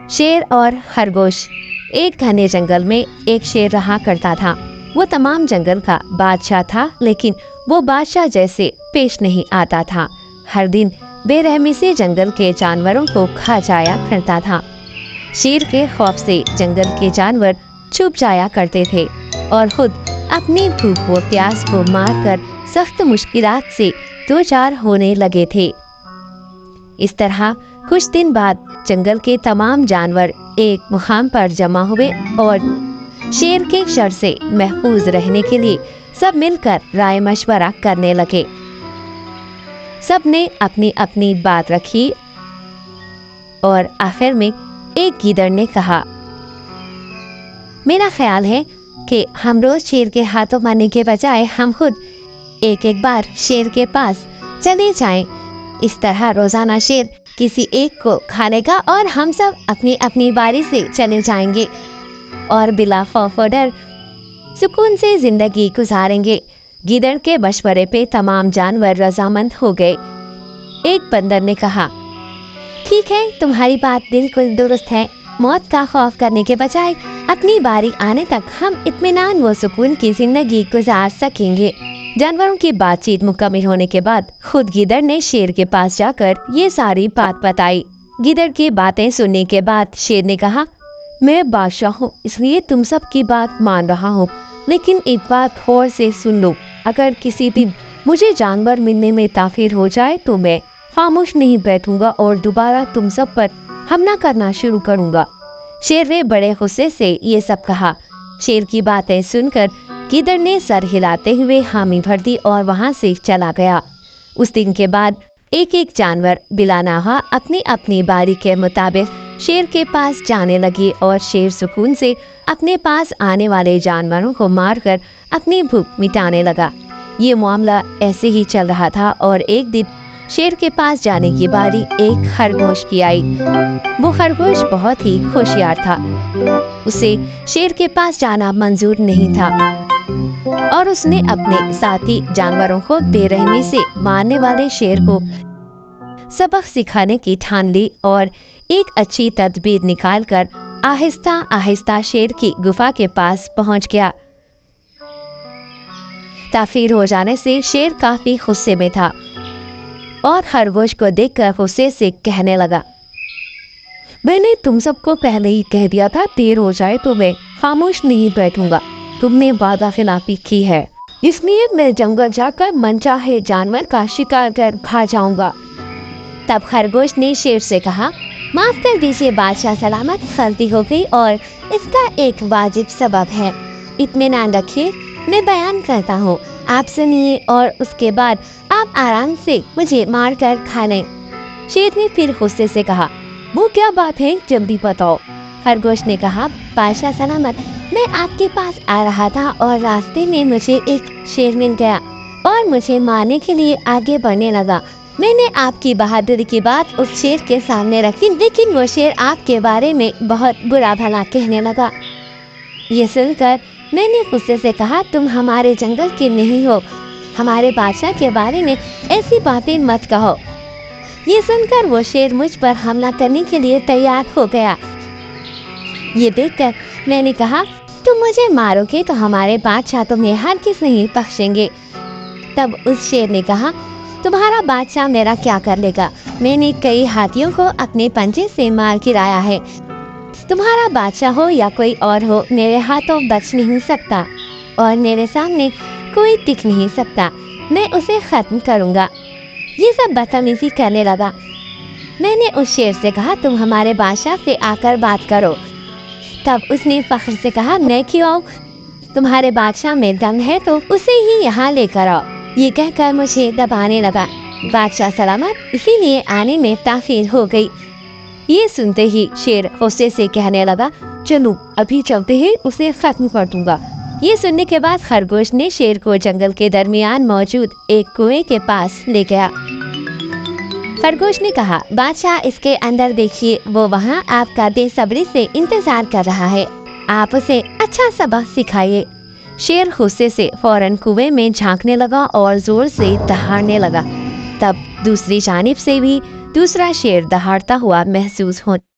शेर और खरगोश। एक घने जंगल में एक शेर रहा करता था। वो तमाम जंगल का बादशाह था, लेकिन वो बादशाह जैसे पेश नहीं आता था। हर दिन बेरहमी से जंगल के जानवरों को खा जाया करता था। शेर के खौफ से जंगल के जानवर छुप जाया करते थे और खुद अपनी भूख व प्यास को मारकर सख्त मुश्किलात से दो चार होने लगे थे। इस तरह कुछ दिन बाद जंगल के तमाम जानवर एक मुकाम पर जमा हुए और शेर के शर से महफूज रहने के लिए सब मिलकर राय मशवरा करने लगे। सब ने अपनी अपनी बात रखी और आखिर में एक गीदड़ ने कहा, मेरा ख्याल है कि हम रोज शेर के हाथों मरने के बजाय हम खुद एक एक बार शेर के पास चले जाएं। इस तरह रोजाना शेर किसी एक को खा लेगा और हम सब अपनी अपनी बारी से चले जाएंगे और बिला खौफ और डर सुकून से जिंदगी गुजारेंगे। गीदड़ के मशवरे पे तमाम जानवर रजामंद हो गए। एक बंदर ने कहा, ठीक है, तुम्हारी बात बिल्कुल दुरुस्त है। मौत का खौफ करने के बजाय अपनी बारी आने तक हम इत्मीनान व सुकून की जिंदगी गुजार सकेंगे। जानवरों की बातचीत मुकम्मल होने के बाद खुद गीदड़ ने शेर के पास जाकर ये सारी बात बताई। गीदड़ की बातें सुनने के बाद शेर ने कहा, मैं बादशाह हूँ, इसलिए तुम सब की बात मान रहा हूँ, लेकिन एक बात गौर से सुन लो। अगर किसी दिन मुझे जानवर मिलने में ताखिर हो जाए तो मैं खामोश नहीं बैठूंगा और दोबारा तुम सब पर हमला करना शुरू करूंगा। शेर ने बड़े गुस्से से ये सब कहा। शेर की बातें सुनकर गीदड़ ने सर हिलाते हुए हामी भर दी और वहां से चला गया। उस दिन के बाद एक एक जानवर बिलानाहा अपनी अपनी बारी के मुताबिक शेर के पास जाने लगी और शेर सुकून से अपने पास आने वाले जानवरों को मारकर अपनी भूख मिटाने लगा। ये मामला ऐसे ही चल रहा था और एक दिन शेर के पास जाने की बारी एक खरगोश की आई। वो खरगोश बहुत ही होशियार था। उसे शेर के पास जाना मंजूर नहीं था और उसने अपने साथी जानवरों को बेरहमी से मारने वाले शेर को सबक सिखाने की ठान ली और एक अच्छी तदबीर निकालकर आहिस्ता आहिस्ता शेर की गुफा के पास पहुंच गया। ताखीर हो जाने से शेर काफी गुस्से में था और खरगोश को देखकर गुस्से से कहने लगा, मैंने तुम सबको पहले ही कह दिया था, देर हो जाए तो मैं खामोश नहीं बैठूंगा। तुमने वादा खिलाफी की है, इसलिए मैं जंगल जाकर मनचाहे जानवर का शिकार कर खा जाऊंगा। तब खरगोश ने शेर से कहा, माफ कर दीजिए बादशाह सलामत, गलती हो गई और इसका एक वाजिब सबब है। इत्मीनान रखिए, मैं बयान करता हूँ, आप सुनिए और उसके बाद आप आराम से मुझे मार कर खा लें। शेर ने फिर गुस्से से कहा, वो क्या बात है, जल्दी बताओ। खरगोश ने कहा, बादशाह सलामत, मैं आपके पास आ रहा था और रास्ते में मुझे एक शेर मिल गया और मुझे मारने के लिए आगे बढ़ने लगा। मैंने आपकी बहादुरी की बात उस शेर के सामने रखी, लेकिन वो शेर आपके बारे में बहुत बुरा भला कहने लगा। ये सुनकर मैंने गुस्से से कहा, तुम हमारे जंगल के नहीं हो, हमारे बादशाह के बारे में ऐसी बातें मत कहो। ये सुनकर वो शेर मुझ पर हमला करने के लिए तैयार हो गया। ये देखकर मैंने कहा, तुम मुझे मारोगे तो हमारे बादशाह तुम्हें हरगिज़ नहीं बख्शेंगे। तब उस शेर ने कहा, तुम्हारा बादशाह मेरा क्या कर लेगा, मैंने कई हाथियों को अपने पंजे से मार गिराया है। तुम्हारा बादशाह हो या कोई और हो, मेरे हाथों बच नहीं सकता और मेरे सामने कोई टिक नहीं सकता। मैं उसे खत्म करूंगा। ये सब बदतमीजी करने लगा। मैंने उस शेर से कहा, तुम हमारे बादशाह से आकर बात करो। तब उसने फख्र से कहा, मैं क्यों आऊं, तुम्हारे बादशाह में दम है तो उसे ही यहाँ लेकर आओ। ये कहकर मुझे दबाने लगा। बादशाह सलामत, इसीलिए आने में ताखीर हो गई। ये सुनते ही शेर गुस्से से कहने लगा, चलो अभी चलते ही उसे खत्म कर दूंगा। ये सुनने के बाद खरगोश ने शेर को जंगल के दरमियान मौजूद एक कुएं के पास ले गया। खरगोश ने कहा, बादशाह इसके अंदर देखिए, वो वहाँ आपका बेसब्री से इंतजार कर रहा है, आप उसे अच्छा सबक सिखाइए। शेर गुस्से से फौरन कुएं में झांकने लगा और जोर से दहाड़ने लगा। तब दूसरी जानिब से भी दूसरा शेर दहाड़ता हुआ महसूस हो